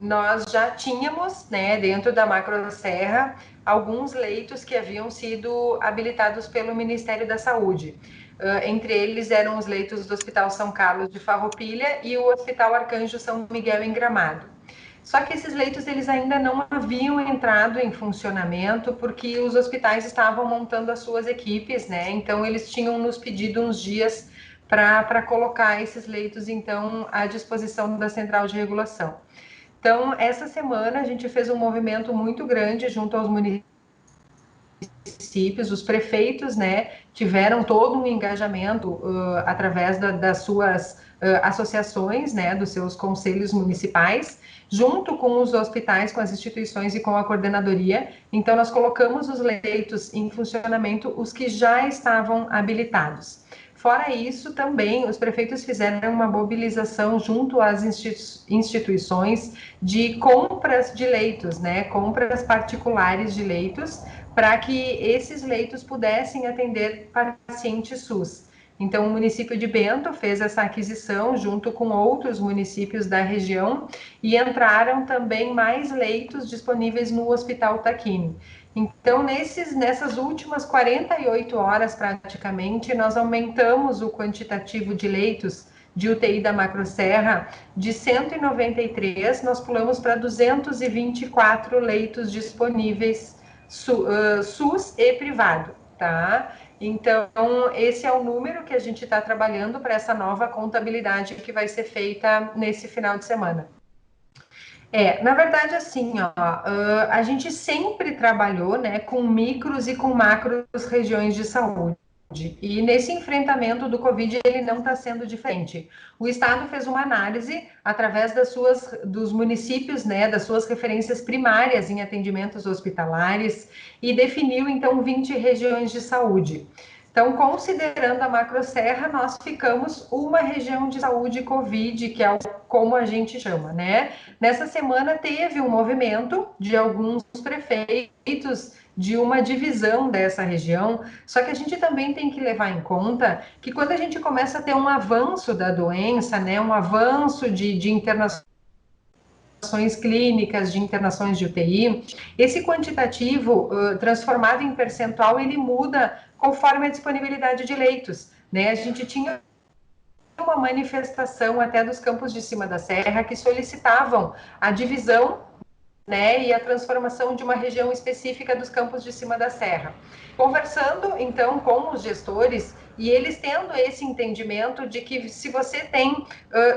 nós já tínhamos, né, dentro da Macroserra, alguns leitos que haviam sido habilitados pelo Ministério da Saúde. Entre eles eram os leitos do Hospital São Carlos de Farroupilha e o Hospital Arcanjo São Miguel em Gramado. Só que esses leitos eles ainda não haviam entrado em funcionamento porque os hospitais estavam montando as suas equipes, né? Então eles tinham nos pedido uns dias para colocar esses leitos então à disposição da Central de Regulação. Então, essa semana a gente fez um movimento muito grande junto aos municípios, os prefeitos, né, tiveram todo um engajamento através das suas associações, né, dos seus conselhos municipais, junto com os hospitais, com as instituições e com a coordenadoria. Então, nós colocamos os leitos em funcionamento, os que já estavam habilitados. Fora isso, também os prefeitos fizeram uma mobilização junto às instituições de compras de leitos, né? Compras particulares de leitos, para que esses leitos pudessem atender pacientes SUS. Então, o município de Bento fez essa aquisição junto com outros municípios da região e entraram também mais leitos disponíveis no Hospital Tacchini. Então, nessas últimas 48 horas, praticamente, nós aumentamos o quantitativo de leitos de UTI da Macroserra de 193, nós pulamos para 224 leitos disponíveis SUS e privado, tá? Então, esse é o número que a gente está trabalhando para essa nova contabilidade que vai ser feita nesse final de semana. Na verdade, assim, ó, a gente sempre trabalhou, né, com micros e com macros regiões de saúde. E nesse enfrentamento do Covid, ele não está sendo diferente. O Estado fez uma análise através dos municípios, né, das suas referências primárias em atendimentos hospitalares e definiu, então, 20 regiões de saúde. Então, considerando a Macroserra, nós ficamos uma região de saúde Covid, que é como a gente chama, né? Nessa semana teve um movimento de alguns prefeitos de uma divisão dessa região, só que a gente também tem que levar em conta que quando a gente começa a ter um avanço da doença, né, um avanço de internações clínicas, de internações de UTI, esse quantitativo transformado em percentual, ele muda conforme a disponibilidade de leitos, né? A gente tinha uma manifestação até dos campos de cima da serra que solicitavam a divisão, né, e a transformação de uma região específica dos campos de cima da serra. Conversando, então, com os gestores, e eles tendo esse entendimento de que se você tem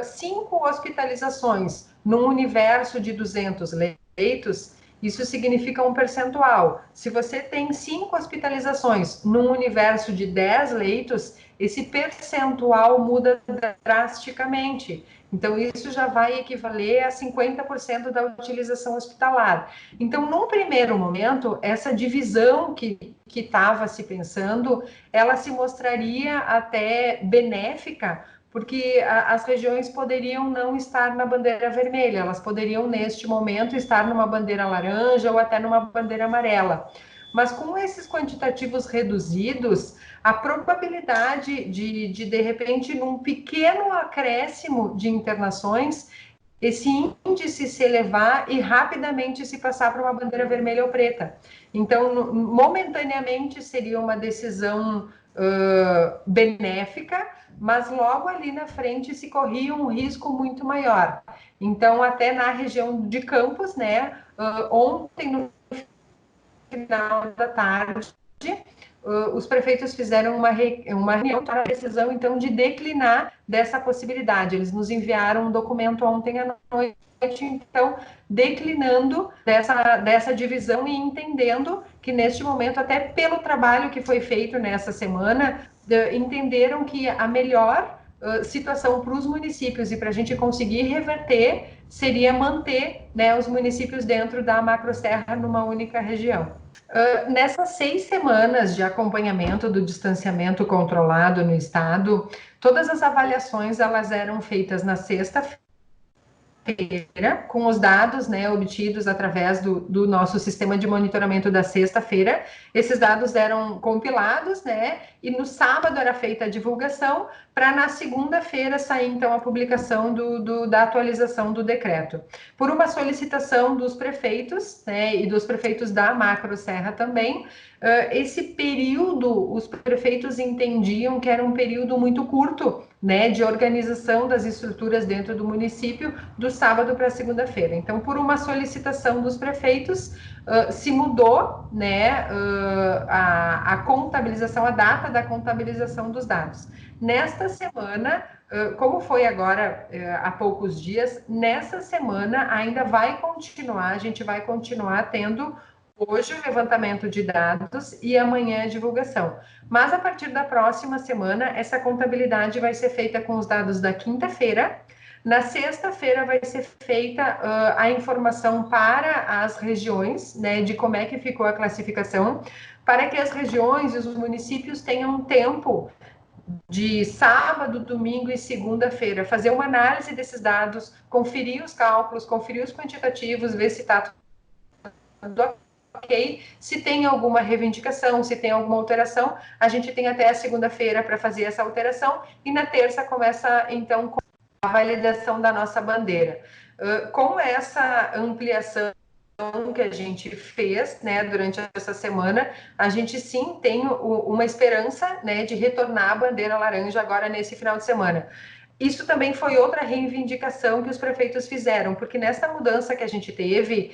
5 hospitalizações num universo de 200 leitos, isso significa um percentual. Se você tem 5 hospitalizações num universo de 10 leitos, esse percentual muda drasticamente. Então, isso já vai equivaler a 50% da utilização hospitalar. Então, num primeiro momento, essa divisão que estava se pensando, ela se mostraria até benéfica, porque as regiões poderiam não estar na bandeira vermelha, elas poderiam, neste momento, estar numa bandeira laranja ou até numa bandeira amarela. Mas com esses quantitativos reduzidos, a probabilidade de repente, num pequeno acréscimo de internações, esse índice se elevar e rapidamente se passar para uma bandeira vermelha ou preta. Então, momentaneamente, seria uma decisão benéfica, mas logo ali na frente se corria um risco muito maior. Então, até na região de Campos, né, ontem, no final da tarde, os prefeitos fizeram uma reunião para a decisão, então, de declinar dessa possibilidade. Eles nos enviaram um documento ontem à noite, então, declinando dessa divisão e entendendo que, neste momento, até pelo trabalho que foi feito nessa semana, entenderam que a melhor situação para os municípios e para a gente conseguir reverter seria manter, né, os municípios dentro da Macroserra numa única região. Nessas 6 semanas de acompanhamento do distanciamento controlado no estado, todas as avaliações elas eram feitas na sexta-feira, com os dados, né, obtidos através do nosso sistema de monitoramento da sexta-feira. Esses dados eram compilados, né, e no sábado era feita a divulgação para na segunda-feira sair, então, a publicação da atualização do decreto. Por uma solicitação dos prefeitos, né, e dos prefeitos da Macro Serra também, esse período, os prefeitos entendiam que era um período muito curto, né, de organização das estruturas dentro do município, do sábado para segunda-feira. Então, por uma solicitação dos prefeitos, se mudou, né, a contabilização, a data da contabilização dos dados. Nesta semana, como foi agora há poucos dias, nessa semana ainda vai continuar, a gente vai continuar tendo hoje o levantamento de dados e amanhã a divulgação. Mas a partir da próxima semana, essa contabilidade vai ser feita com os dados da quinta-feira. Na sexta-feira vai ser feita a informação para as regiões, né, de como é que ficou a classificação, para que as regiões e os municípios tenham tempo de sábado, domingo e segunda-feira, fazer uma análise desses dados, conferir os cálculos, conferir os quantitativos, ver se está tudo ok. Se tem alguma reivindicação, se tem alguma alteração, a gente tem até a segunda-feira para fazer essa alteração e na terça começa, então, com a validação da nossa bandeira. Com essa ampliação que a gente fez, né, durante essa semana, a gente sim tem uma esperança, né, de retornar a bandeira laranja agora nesse final de semana. Isso também foi outra reivindicação que os prefeitos fizeram, porque nessa mudança que a gente teve,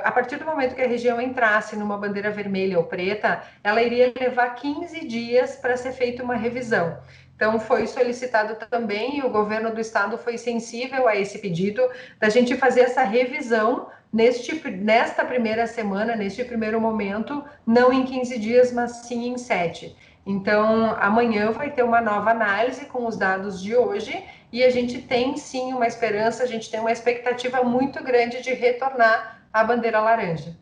a partir do momento que a região entrasse numa bandeira vermelha ou preta, ela iria levar 15 dias para ser feita uma revisão. Então, foi solicitado também, e o governo do estado foi sensível a esse pedido, da gente fazer essa revisão nesta primeira semana, neste primeiro momento, não em 15 dias, mas sim em 7. Então, amanhã vai ter uma nova análise com os dados de hoje e a gente tem sim uma esperança, a gente tem uma expectativa muito grande de retornar à bandeira laranja.